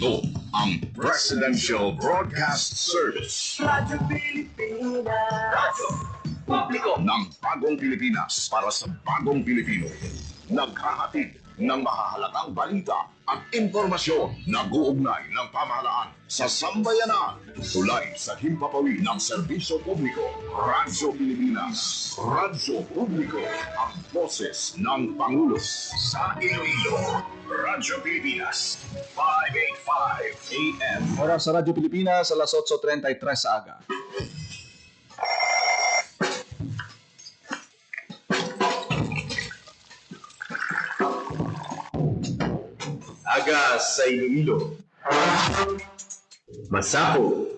Ito ang Presidential Broadcast Service. Radyo Pilipinas. Radyo Publiko ng Bagong Pilipinas para sa Bagong Pilipino. Naghahatid ng mahahalagang balita at impormasyon na guugnay ng pamahalaan sa sambayanan. Tulay sa himpapawid ng serbisyo publiko. Radyo Pilipinas. Radyo Publiko. Ang boses ng Pangulo. Sa Iloilo, Radyo Pilipinas. 585 AM. Oras sa Radyo Pilipinas, alas 8:33 sa aga. Aga sa Iloilo. Masapo.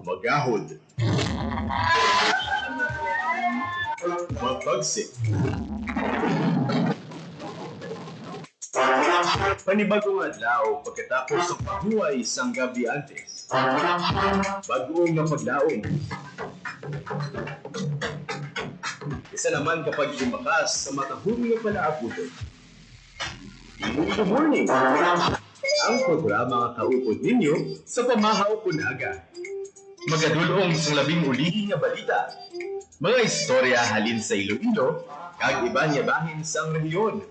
Magahod. Mapagsik. Panibagong adlaw pagkatapos ng paghuway sang gabi antes. Bagong nga paglaom. Isa naman kapag lumakas sa matahong nga palaabuton. Good morning! Ang programa nga kaupod ninyo sa pamahaw kunaga. Magadulong sa labing ulihi nga balita. Mga istorya halin sa Iloilo, kag iba niya bahin sa rehiyon.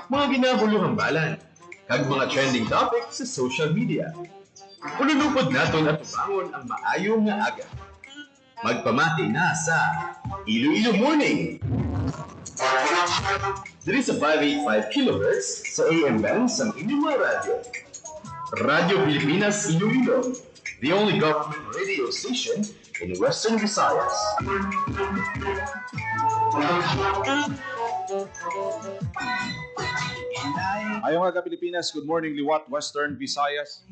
Mga ginahuluhang balan, kag mga trending topics sa social media. Ululupod naton at tubangon ang maayong nga aga. Magpamati na sa Iloilo Morning! Diri sa 585 kHz sa AM band sa inyong mga radyo. Radyo Pilipinas Iloilo, the only government radio station in Western Visayas. Ayong aga Pilipinas, good morning liwat Western Visayas.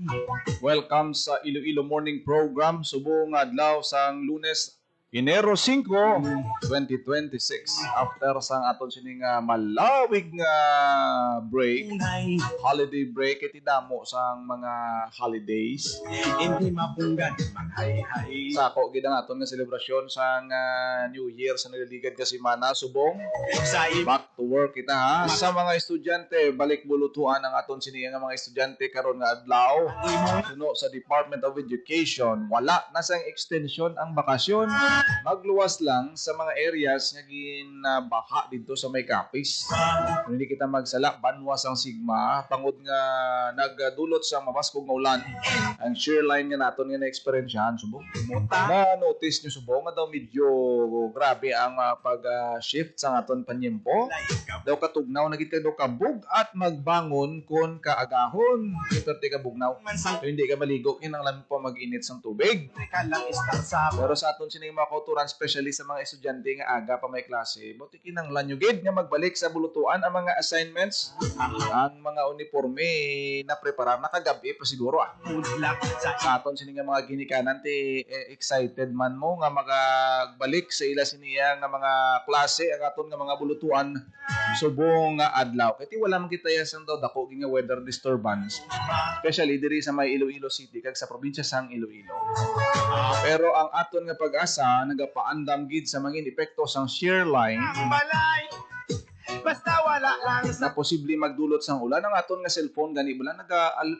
Welcome sa Iloilo Morning Program. Subong adlaw sang Lunes, Enero 5, 2026. After sang aton sining malawig nga break, holiday break, iti damo sang mga holidays. Hindi mapunggan, maghay-hay. Sako gid ang aton nga selebrasyon sang New Year sa naliligad ka semana. Subong Sa back to work kita ha. Sa mga estudyante, balik bulutuan ang aton siniya nga mga estudyante karon nga adlaw. Suno sa Department of Education, wala na sang extension ang bakasyon. Magluwas lang sa mga areas nga ginabaha dito sa may Capiz. Kung hindi kita magsala, banwas ang sigma. Tangod nga nagdulot sa mabaskog nga ulan. Ang shear line nga naton nga na-experiencehan, subong. Na-notice nyo subong nga daw medyo grabe ang pag-shift sa aton panyempo. Daw katugnaw na kita daw kabug at magbangon kon kaagahon. Perti ka bugnaw. So, hindi ka maligo kinanglan pa mag-init sa tubig. lang istar sa Pero sa aton sining mga kauturan, especially sa mga estudyante nga aga pa may klase, buti kinanglan nyo gid nga magbalik sa bulutuan ang mga assignments, ang mga uniforme na prepara na kagabi pa siguro udlak sa sa aton sining nga mga ginikanan ti excited man mo nga magbalik sa ila siniya nga mga klase ang aton nga mga bulutuan subong nga adlaw. Kaya wala man kita yasan daw dako nga weather disturbance, especially diri sa may Iloilo City kag sa probinsya sang Iloilo. Pero ang aton nga pag-asa nagapaandam gid sa mga epekto sang shear line balay. Basta wala lang na sa posible magdulot sang ulan. Ang aton nga cellphone gani bala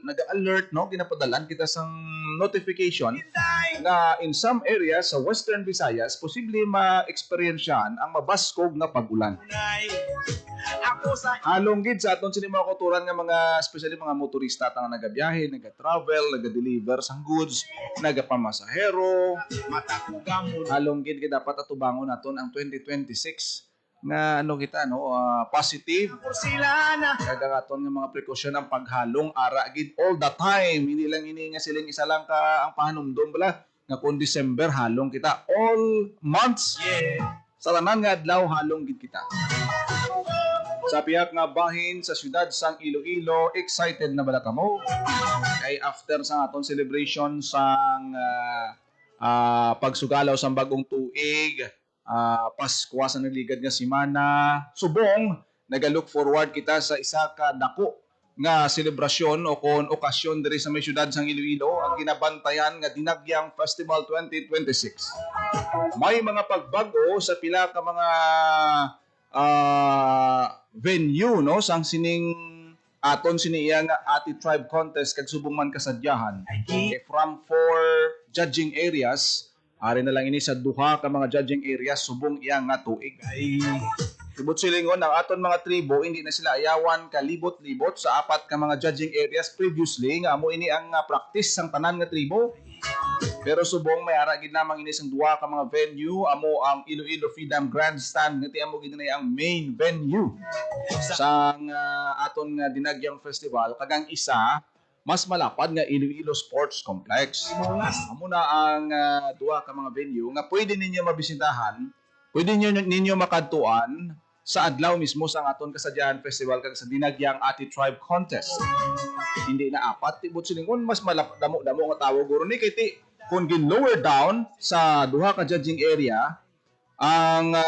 naga-alert no, ginapadalan kita sang notification day. na in some areas sa Western Visayas posible ma-experiensyahan ang mabaskog nga pag-ulan. Nay. Ako sa Halong gid sa aton sini mga kauturan nga mga especially mga motorista tang nagabiyahe, naga-travel, naga-deliver sang goods, nagapamasahero. mata ko gamon. Halong gid dapat atubangon naton ang 2026 nga ano kita no, positive Por sila na. kagagaton nga mga prekosyon ang paghalong ara gid all the time. Hindi lang ini nga siling isa lang ka ang pahanumdom bala nga kung December halong kita all months. Yeah. Sa tanan nga adlaw halong gid kita. Sa piyak nga bahin sa syudad sang Iloilo, excited na bala kamo kay after sa aton celebration sang pagsugalaw sang bagong tuig, Pasko sa naligad nga semana, subong nagalook forward kita sa isa ka dako nga selebrasyon o kon okasyon diri sa may syudad sang Iloilo, ang ginabantayan nga Dinagyang Festival 2026. May mga pagbago sa pila ka mga venue no sang sining aton siniya nga Ati Tribe Contest kag subong man kasadyahan. Ay, From 4 judging areas, ari na lang ini sa duha ka mga judging areas subong iya nga tuig. ay, Tibot silingon ang aton mga tribo hindi na sila ayawan kalibot-libot sa apat ka mga judging areas previously nga amo ini ang practice sang tanan nga tribo. Pero subong may ara gid namang ini sang duha ka mga venue amo ang Iloilo Freedom Grandstand ngati amo gid na ang main venue sang aton nga Dinagyang Festival kagang isa mas malapad nga Iloilo Sports Complex. Amo na ang duha ka mga venue nga pwede ninyo mabisitahan, pwede ninyo makadtuan sa adlaw mismo sa aton kasadyahan festival kag sa Dinagyang Ati Tribe Contest. Hindi na apat tibot silingon mas damo nga tawo guro ni kay ti kung gin-lower down sa duha ka judging area ang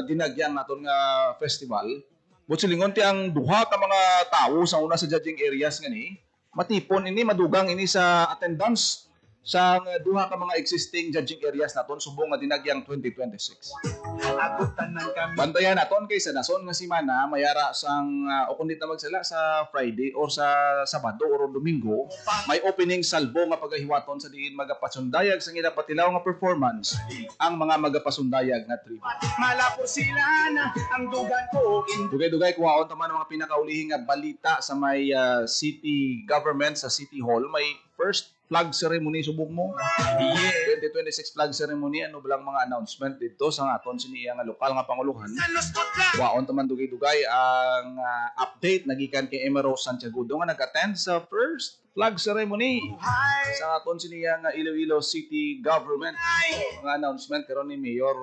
Dinagyang naton nga festival. Butsilingon ti ang duha ka mga tawo sa una sa judging areas ngani matipon ini madugang ini sa attendance sa duha ka mga existing judging areas naton subong nga Dinagyang 2026. agutan ng kami. Bantayan naton kay sa nason nga semana mayara sang o kundi na magsala sa Friday or sa Sabado or Domingo may opening salbo nga pagahiwaton sa diin magapasundayag sa ginapatilaw nga performance ang mga magapasundayag nga tribo. Malapor sila na ang dugan ko in Dugay-dugay kuhaon taman ang mga pinakaulihing nga balita sa may city government sa City Hall may first flag ceremony subok mo. 2026 flag ceremony ano bilang mga announcement dito sa aton siniya nga lokal nga panguluhan. sa lustot lang. Waon taman dugay-dugay ang update nagikan kay Emero Santiago nga nag-attend sa first flag ceremony Hay, sa aton siniya nga Iloilo City Government. ay, Mga announcement karon ni Mayor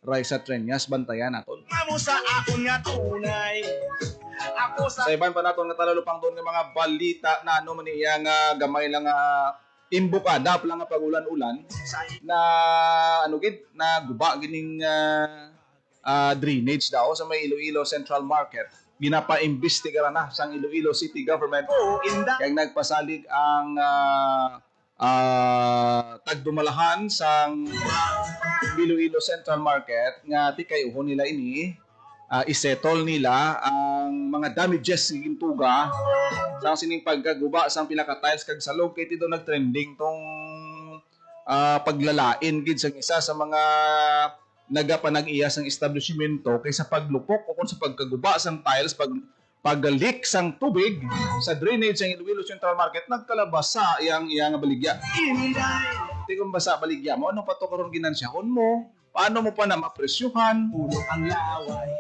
Raisa Treñas bantayan naton. mamo sa akon nga tunay. Ako sa Sa iban pa naton nga talalupang doon nga mga balita na ano man iya nga gamay lang imbukada lang nga pagulan-ulan na ano gid na guba gining drainage daw sa may Iloilo Central Market. Ginapa-imbestigaran na sang Iloilo City Government ko inda. kaya nagpasalig ang tagdumalahan sang Iloilo Central Market nga ti kay uhon nila ini isettle nila ang mga damages ng tuga sa sining pagkaguba sang pinaka-tiles kag salog kay dito nagtrending tong paglalain gid sang isa sa mga nagapanag-iya sang establishmento kaysa paglupok o kung sa pagkaguba sang tiles pag-leak sang tubig sa drainage ng Iloilo Central Market nagkalabas sa iyang baligya. Inday, Di kung basa baligya mo, ano pa to karon ginansyahon mo? Paano mo pa na mapresyuhan? puno ang laway.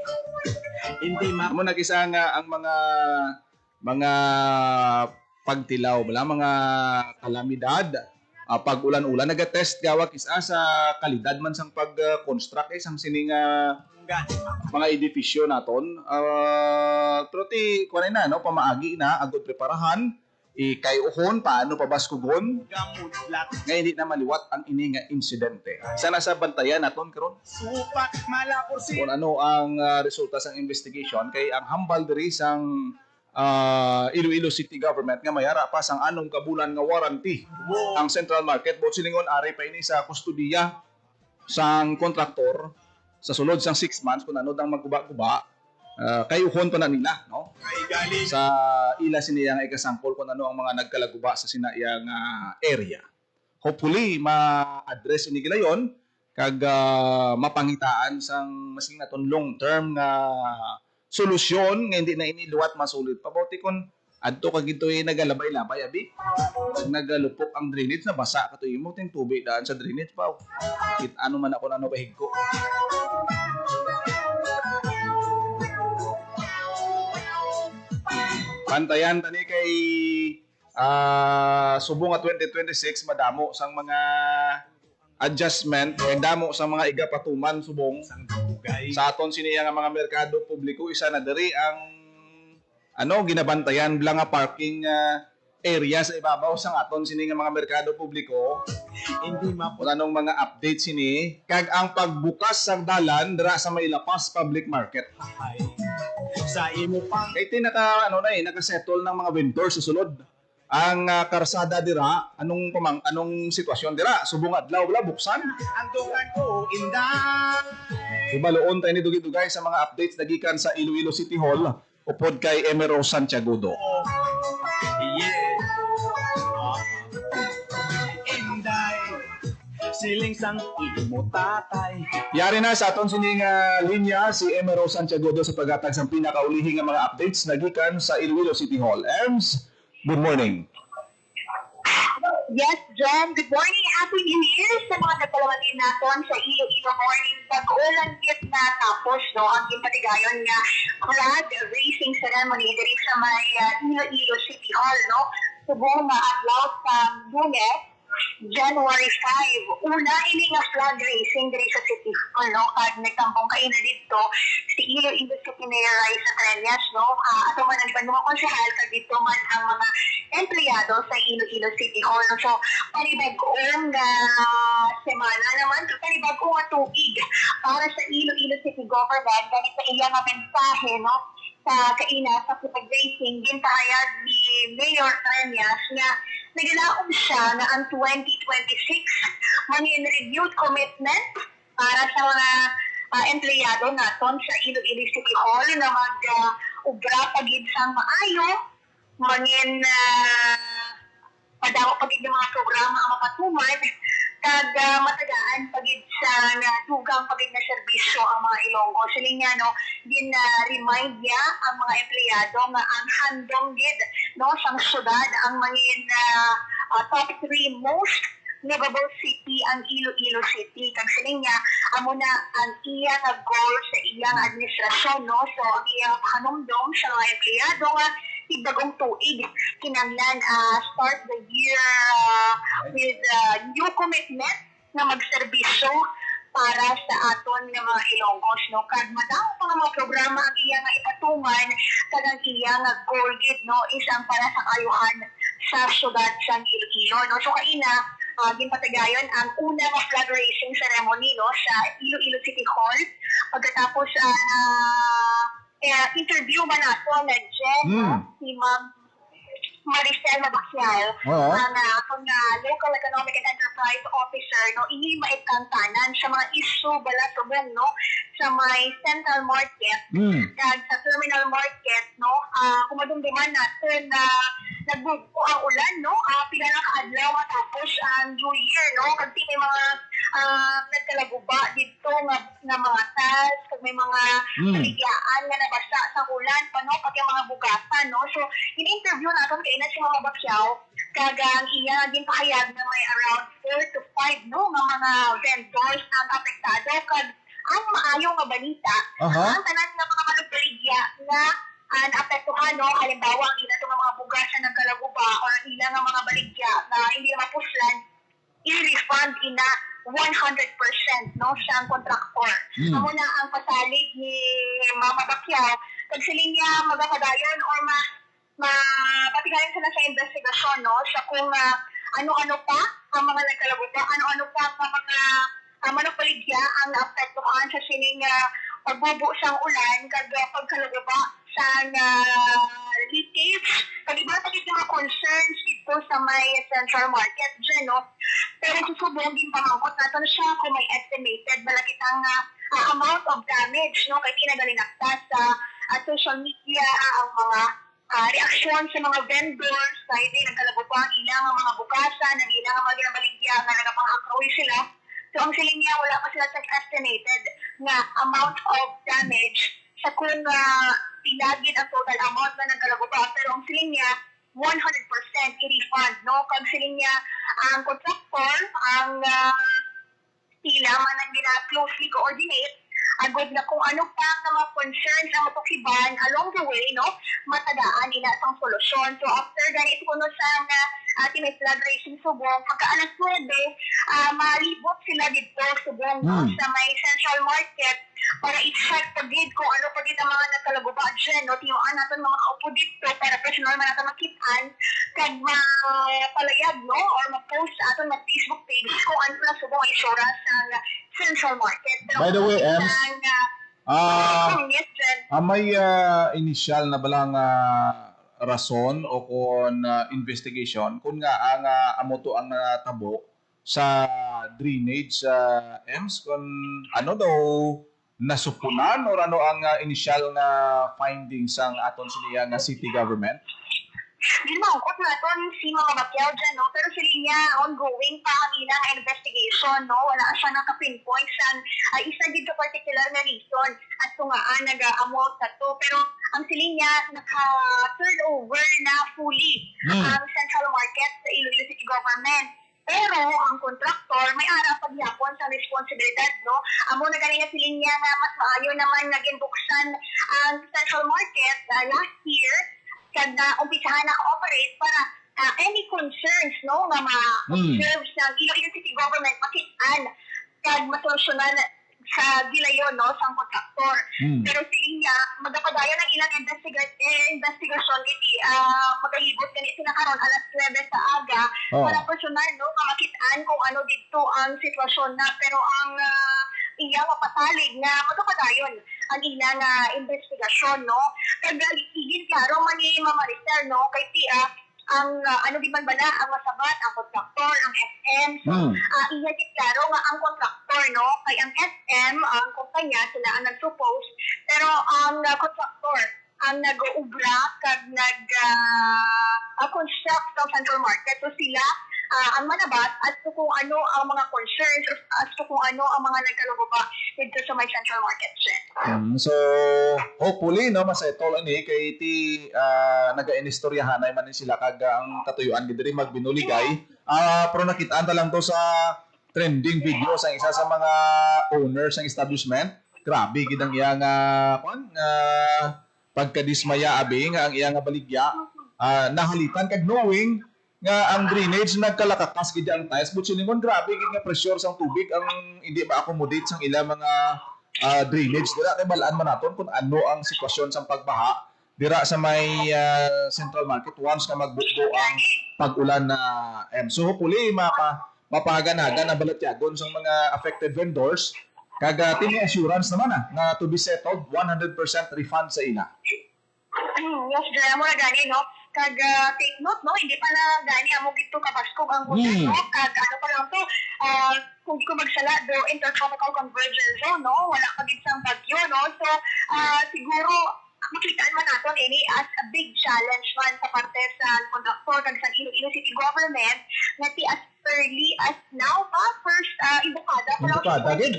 Hindi Amo nag-isa nga ang mga pagtilaw bala mga kalamidad pag ulan-ulan nagatest gawak isa sa kalidad man sang pag-construct sang sining mga edifisyo naton pero ti kuan na no pamaagi na agud preparahan kay uhon paano pabaskugon gamot black nga hindi na maliwat ang ini nga insidente. Sana sa bantayan naton karon supat malapor kung sila. ano ang resulta sang investigation kay ang hambal diri sang Iloilo City Government nga mayara pa sang anong kabulan nga warranty ang Central Market bot silingon ari pa ini sa kustudiya sang kontraktor sa sulod sang 6 months kung ano dang magguba-guba kay uhon pa na nila no Ay galing sa ila siniya nga ikasampol kung ano ang mga nagkalaguba sa sinayang area. Hopefully ma-address ini gilayon kag mapangitaan sang masing naton long term nga solusyon nga hindi na iniluwat masulit paboti kon adto kag gitoy nagalabay-labay abi nagalupok ang drainage na basa katoy mo ting tubig daan sa drainage pa kit ano man ako nano bahigko. Pantayan tani kay subong nga 2026 madamo sang mga adjustment kay damo sa mga igapatuman subong dugay. sa aton siniya nga mga merkado publiko isa na diri ang ginabantayan blang nga parking area sa ibabaw sang aton sini nga mga merkado publiko Hindi kung anong mga update sini kag ang pagbukas sang dalan dira sa may Lapas Public Market mapay. Sa imo pang kay nakasettle ng mga vendor sa sulod ang karsada dira anong sitwasyon dira subong adlaw wala buksan ang dugan ko inday. ibaloon tayo ni dugay-dugay sa mga updates nagikan sa Iloilo City Hall upod kay Emero Santiagudo. Yeah. Inday, siling sang imo tatay. Yari na sa aton sining linya si Emero Santiagudo sa paghatag sa pinakaulihing nga mga updates nagikan sa Iloilo City Hall. Ems, good morning. Yes, Jen. Good morning. Happy New Year sa mga nagpalawagin natin sa Iloilo Morning. Pag-ulan git na tapos, no, ang ginpatigayon nga flag raising ceremony diri sa may Iloilo City Hall, no? Subong na adlaw sa Lunes, January 5. Una ini nga flag raising diri sa City Hall, no? Kag nagtampong kaina dito si Iloilo City Mayor Raisa Treñas, no? Ato man ang mga konsehal kag dito man ang mga empleyado sa Iloilo City Hall. No? So, panibag-ong semana naman, panibag-ong tuig para sa Iloilo City Government. Ganit sa iya nga mensahe, no? Sa kaina, sa flag-raising, gintahayag ni Mayor Treñas na nagalaom siya na ang 2026 mangin renewed commitment para sa mga empleyado naton sa Iloilo City Hall na mag-ubra pagid sang maayo, mangin padawa pagid ng mga programa ang mapatuman, kag matagaan pagid sa dugang pagid na serbisyo ang mga Ilonggo. Siling nga, no, din remind niya ang mga empleyado nga ang handong gid, no, sang syudad ang mangin top 3 most livable city ang Iloilo City. Kag siling niya, amo na ang iya nga goal sa iyang administrasyon, no. So ang iyang hanumdom sa mga empleyado nga tigdagong tuig kinahanglan start the year with new commitment na magserbisyo para sa aton nga mga Ilonggos, no. Kag madamo pa nga mga programa ang iya nga ipatuman kag ang iya nga goal gid, no, is ang para sa ayuhan sa syudad sa Iloilo, no. So kaina ginpatigayon ang una nga flag raising ceremony, no, sa Iloilo City Hall. Pagkatapos interview ba nato na Jen, si Ma'am Maricel Mabakyal, ang Local Economic and Enterprise Officer, no, ini maikangtanan sa mga issue bala subong, no, sa may Central Market, kag sa Terminal Market, no, kumadumduman natin na nagbuko ang ulan, no, pila na kaadlaw matapos ang New Year, no, kag may mga nagkalaguba dito nga mga tas, kag may mga baligyan nga nabasa sa ulan pa, no, pati ang mga bugatan, no. So in-interview natin kay na si Mama Bakyaw, kag ang iya din pahayag na may around 4 to 5, no, nga mga vendors ang apektado, kag ang maayo nga balita, ang tanan nga mga malugbaligya nga naapektuhan, no, halimbawa ang ila itong mga bugasan ng kalaguba o ang ila nga mga baligya na hindi mapuslan, i-refund ina 100%, no, siyang kontraktor. Amo na ang pasalig ni Mama Bakyaw, kag siling niya magapadayon or mapatigayon sila sa investigasyon, no, sa kung ano-ano pa ang mga nagkalaguba, ano-ano pa ang mga manupaligya ang naapektuhan sa sining pagbubo sang ulan kag pagkalaguba sa leakage. Kag iba pa yung mga concerns dito sa may Central Market dyan, no. Pero susubong din pamangkot natin siya kung may estimated malaki ang amount of damage, no, kay tinagalinakta sa social media ang mga reaksyon sa mga vendors kahit nagkalaguba ang ilang mga bukasan, ang ilang mga ginabaligya nga nagapang-akrawi sila. So ang siling niya, wala pa sila estimated na amount of damage sa kung pinagin ang total amount na nagkalaguba. Pero ang siling niya, 100% i-refund, no? Kag siling niya, ang contractor, ang sila man ang closely coordinate, agad na kung ano pa ang mga concerns ang matukiban along the way, no, matadaan nila ang solusyon. So after ganito kuno sa ating may flag raising subong, pagka alas 9, malibot sila dito subong sa may Central Market para i-check pagid kung ano pagid ang mga nagkalaguba dyan, no, tiyuan natin mga kaupo dito para personal man natin makitaan kag mapalayag, no, or ma-post sa aton mga Facebook page kung ano na subong isura sa Central Market. Pero by the way, Ems, yes, Jen. may initial na balang rason o kung investigation kung nga ang amoto ang natabo sa drainage sa EMS kung ano daw nasupunan or ano ang initial nga findings ang aton siniya nga city government? Di maungkot na ito si mga Bacquiao dyan, no? Pero sila niya ongoing pa ang ilang investigation, no? Wala siya naka-pinpoint sa isa dito particular na reason at tungaan nag-amount na to. Pero ang sila niya naka-turn over na fully ang central market sa Iloilo City Government. Pero ang kontraktor may ara paghapon sa responsibilidad, no? Amo na ganyan sila niya na mas maayo naman naging buksan ang central market last year kag na umpisahan na operate para any concerns, no, na ma-observe sa Iloilo City Government makitaan kag masolusyonan sa gilayon, no, sa kontraktor. Pero sila niya magapadayon ng ilang investigation iti magalibot ganito na karon alas 9 sa aga para personal, no, makitaan kung ano dito ang sitwasyon na. Pero ang iya mapatalig na magapadayon ang ilang investigasyon, no. Kag igin klaro man ni Mama Rister, no, kay ang ano di man bala ang masabat ang kontraktor, ang SM. So iya di klaro nga ang kontraktor, no, kay ang SM ang kumpanya sila ang nag-suppose, pero ang kontraktor ang nag-uubra kag nag-construct ng central market. So sila ang manabat as to kung ano ang mga concerns, as to kung ano ang mga nagkalugba dito sa may central market. So, hopefully, no, masetol ani kay iti naga-inistoryahan ay man sila kag ang katuyuan gid diri magbinuligay. Pero nakitaan ta lang to sa trending video sa isa sa mga owners ng establishment. Grabe gid ang iyang pagkadismaya abi nga ang iyang baligya. Nahalitan kag knowing nga ang drainage nagkalakakas gid ang tiles but silingon grabe gid nga pressure sang tubig ang hindi ma-accommodate sang ilang mga drainage dira kay balaan man naton kung ano ang sitwasyon sang pagbaha dira sa may central market once na magbuo ang pag-ulan na so hopefully mapaganagan ang balatyagon sang mga affected vendors kag tini assurance naman na to be settled 100% refund sa ila. Yes, dira mo na gani, no? Kag take note, no, hindi pa na gani amo gito kapaskog ang gobyerno, kag ano pa lang to, kung di ko magsala do intertropical convergence zone, no, wala pa gid sang bagyo, no, so siguro makitaan man naton ini as a big challenge man sa parte sa kontraktor kag sa Iloilo City Government nga ti as early as now pa first ibukada pa 2026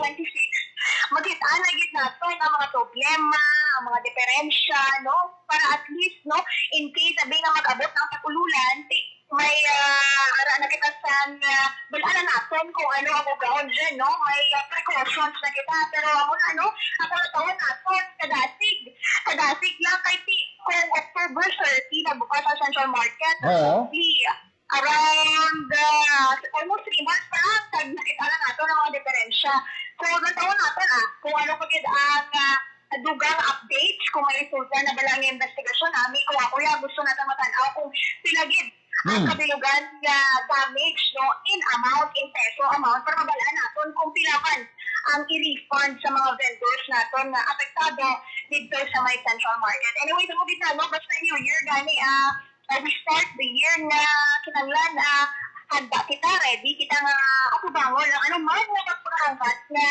makitaan na gid naton ang mga problema, ang mga diferensya, no, para at least, no, in case sabi nga mag-abot ng pag-ululan, may ara na kita sa balaan natin kung ano ang ugahon dyan, no, may precautions na kita, pero ako na, no, ako na tawon natin, kadasig lang kay kung October 30 na bukas ang Central Market, around almost 3 months pa lang, nakita na natin ang mga diferensya. So, natawon natin kung ano pagid ang dugang updates, kung may resulta na balang investigasyon namin, kung ako gusto natin matanaw kung pinagid ang kabilugan na damage, no, in amount, in peso amount, para mabalaan natin kung pilakan ang i-refund sa mga vendors natin na apektado dito sa may central market. Anyway, sa mga no, basta New Year, gani, we start the year na kinanglan, handa kita, ready kita nga ako bangon ng anong man na pagpangangkat na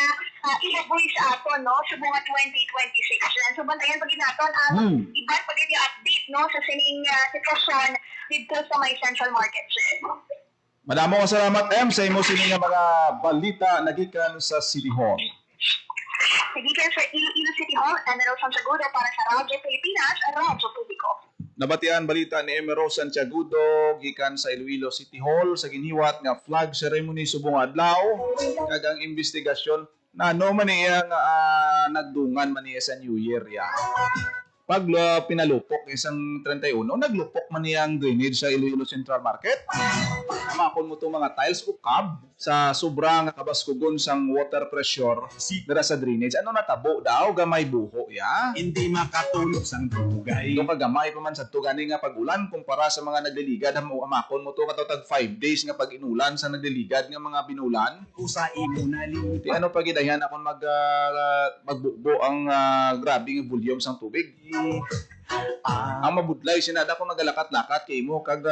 i-avoid sa ato, no, sa mga 2026. So, bantayan pagin natin ang iba't pagin yung update, no, sa sining sitwasyon dito sa may central market. Madamo salamat, sa imo sining mga balita nagikan sa City Hall. Nagikan sa Iloilo City Hall, Emerald Santiagudo para sa Radyo Pilipinas, Radyo Publiko. Nabatian balita ni Emerald Santiagudo gikan sa Iloilo City Hall sa giniwat nga flag ceremony subong adlaw kag ang investigasyon na ano man niya nga nagdungan man niya sa New Year ya. Pag pinalupok isang 31, naglupok man niya ang drainage sa Iloilo Central Market. Makon mo itong mga tiles ukab sa sobrang kabaskugon sang water pressure dira sa drainage. Ano natabo daw? Gamay buho ya. Hindi makatulog sang dugay. Ito kagamay pa man sa tugani nga pag-ulan kumpara sa mga nagliligad. Makon mo ito katawag 5 days nga pag-inulan sa nagliligad nga mga binulan. Usai mo na Di ano pagidayan akong magbubo ang grabe nga volume sang tubig. Ang mabudlay sinada ko nagalakat-lakat kay mo kag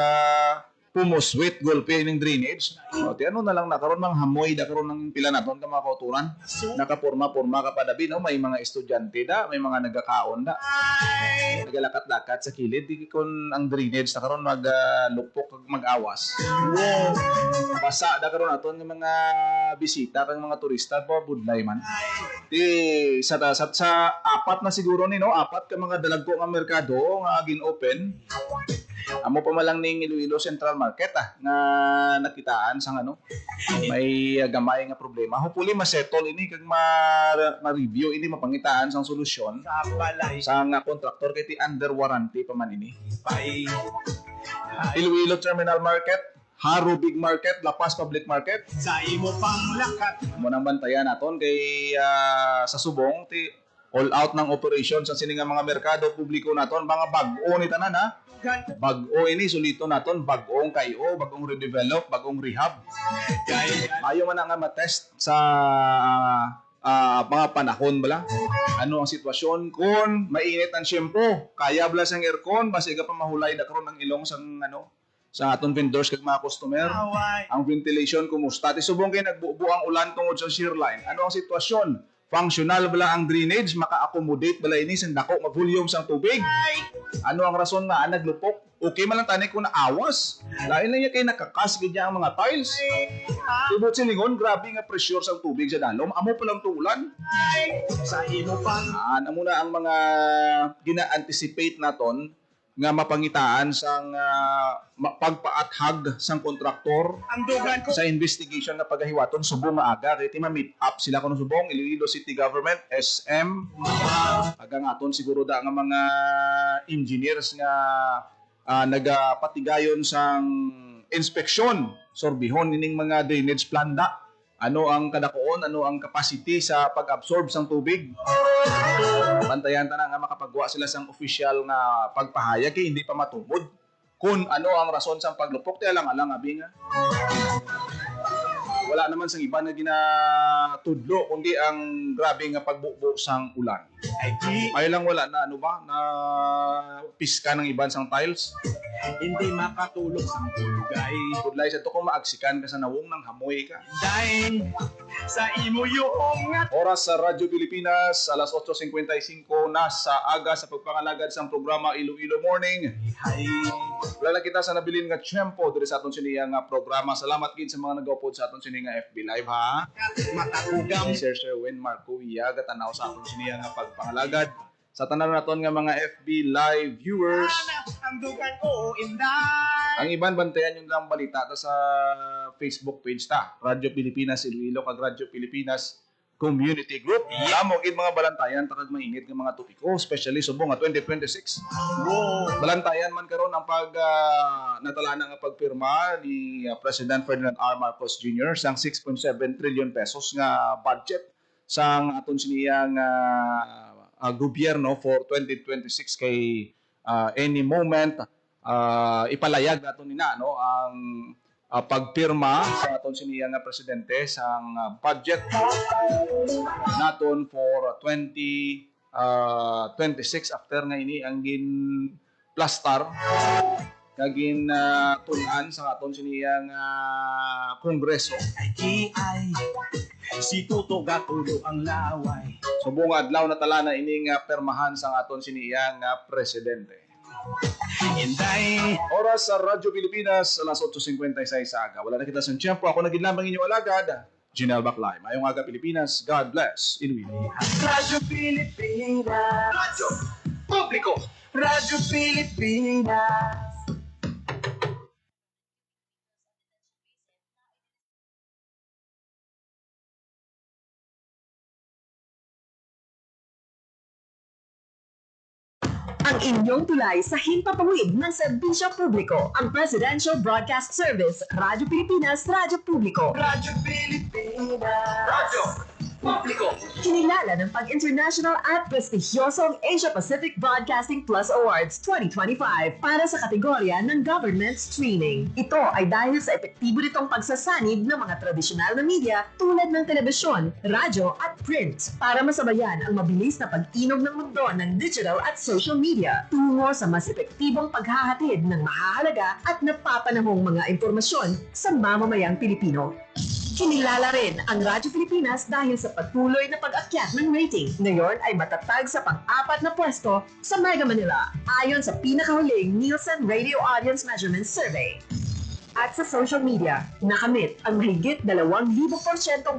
pumuswit gulpi ng drainage. O, ti ano na lang nakaroon ng hamoy, nakaroon ng pila naton ka mga kauturan. Nakapurma-purma ka pa dabi, no? May mga estudyante da, may mga nagkakaon da. Nagalakat-lakat sa kilid, di kon ang drainage nakaroon maglukpok mag-awas. Wow. Basa da karon aton ng mga bisita kang mga turista po budlay man. Di sa apat na siguro ni no, apat ka mga dalagko nga merkado nga gin-open. Amo pa malang ning Iloilo Central Market nga nakitaan sang ano may gamay nga problema. Hopefully ma-settle ini kag ma-review ini mapangitaan sang solusyon Sa balay sang kontraktor kay ti under warranty pa man ini. pay. Iloilo Terminal Market, Haro Big Market, La Paz Public Market. Sa imo pang lakat. Mo nang bantayan naton kay sa subong ti all out ng operation sa sini nga mga merkado publiko naton mga bag-o ni tanan ha. Bag-o ini sulito naton bag-ong kayo, bagong redevelop, bagong rehab. Ayo man nga matest sa mga panahon bala. Ano ang sitwasyon kung mainit ang syempo, kaya bala sang aircon, basiga pa mahulay da karon ng ilong sang ano sa aton vendors kag mga customer. Ang ventilation kumusta? Ti subong kay nagbubo ang ulan tungod sa shear line. Ano ang sitwasyon? Functional bala ang drainage, maka-accommodate bala ini sa dako nga volume sang tubig. Ano ang rason nga naglupok? Okay man lang tani kung naawas. Lain lang niya kay nakakas gid ang mga tiles. Tubot silingon, grabe nga pressure sang tubig sa dalom. Amo pa lang tuulan. Sa imo pang Amo na ang mga gina-anticipate naton nga mapangitaan sang pagpaathag sang kontraktor ang dugan ko. sa investigation nga pagahiwaton subong nga aga kay ti ma-meet up sila kuno subong Iloilo City Government SM agang aton siguro da nga mga engineers nga nagapatigayon sang inspeksyon sorbihon ining mga drainage plan da. Ano ang kadakoon, ano ang capacity sa pag-absorb sang tubig. Bantayan ta na nga makapagwa sila sang official nga pagpahayag kay hindi pa matubod kung ano ang rason sang paglupok. Kaya lang abi nga. Wala naman sang iba na ginatudlo kundi ang grabe nga pagbubo sang ulan. Ay di, Ay lang wala na ano ba na piska ng iban sang tiles. hindi makatulog sa bulgay. Budlay sa to kung maagsikan ka sa nawong ng hamoy ka. Dahil sa imo yung nga Oras sa Radyo Pilipinas, alas 8:55 na sa aga sa pagpangalagad sa programa Iloilo Morning. ay Wala na kita sa nabilin nga tiyempo diri sa aton siniya nga programa. Salamat gid sa mga nag-upload sa aton siniya nga FB Live ha. matatugam. Si Sir Sherwin Marco Iyaga tanaw sa aton siniya nga pagpangalagad. Sa tanan naton nga mga FB Live viewers, Ang dugan ko inday. ang iban bantayan yung lang balita ta sa Facebook page ta. Radyo Pilipinas Iloilo kag Radyo Pilipinas Community Group. Damo gid mga balantayan ta kag mainit nga mga topiko, especially subong nga 2026. Balantayan man karon ang natalana nga pagpirma ni President Ferdinand R. Marcos Jr. sang 6.7 trillion pesos nga budget sang aton siniyang gobyerno for 2026 kay any moment ipalayag naton nina no ang pagpirma sa aton siniya nga presidente sang budget naton for 2026 after nga ini ang gin plastar kagin tunan sa aton siniya nga kongreso. Ay si Tuto Gatulo ang laway. Subong adlaw na tala na ini nga permahan sang aton siniya nga presidente. Inday. Oras sa Radyo Pilipinas, alas 8:56 sa aga. Wala na kita sa tiyempo. Ako naging lamang inyong alagad, Ginel Baclay. Mayong aga Pilipinas. God bless. Inuwi. Radyo Pilipinas. Radyo Publiko. Radyo Pilipinas. Ang inyong tulay sa himpapawid ng serbisyo publiko, ang Presidential Broadcast Service, Radyo Pilipinas, Radyo Publiko. Radyo Pilipinas. Radyo Publiko. Kinilala ng pag-international at prestigyosong Asia Pacific Broadcasting Plus Awards 2025 para sa kategorya ng Government Streaming. Ito ay dahil sa epektibo nitong pagsasanib ng mga tradisyonal na media tulad ng telebisyon, radyo at print para masabayan ang mabilis na pag-inog ng mundo ng digital at social media tungo sa mas epektibong paghahatid ng mahahalaga at napapanahong mga impormasyon sa mamamayang Pilipino. Kinilala rin ang Radyo Pilipinas dahil sa patuloy na pag-akyat ng rating. Ngayon ay matatag sa pang-4 na pwesto sa Mega Manila ayon sa pinakahuling Nielsen Radio Audience Measurement Survey. At sa social media, nakamit ang mahigit 2,000%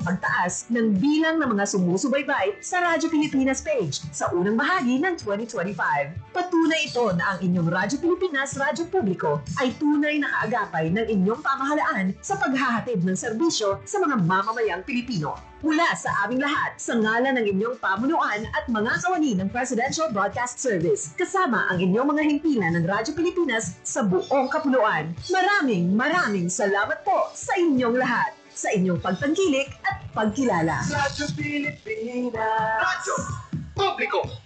pagtaas ng bilang ng mga sumusubaybay sa Radyo Pilipinas page sa unang bahagi ng 2025. Patunay ito na ang inyong Radyo Pilipinas Radyo Publiko ay tunay na kaagapay ng inyong pamahalaan sa paghahatid ng serbisyo sa mga mamamayang Pilipino. Mula sa aming lahat, sa ngalan ng inyong pamunuan at mga kawani ng Presidential Broadcast Service, kasama ang inyong mga himpilan ng Radyo Pilipinas sa buong kapuluan. Maraming salamat po sa inyong lahat, sa inyong pagtangkilik at pagkilala. Radyo Pilipinas. Radyo Publiko.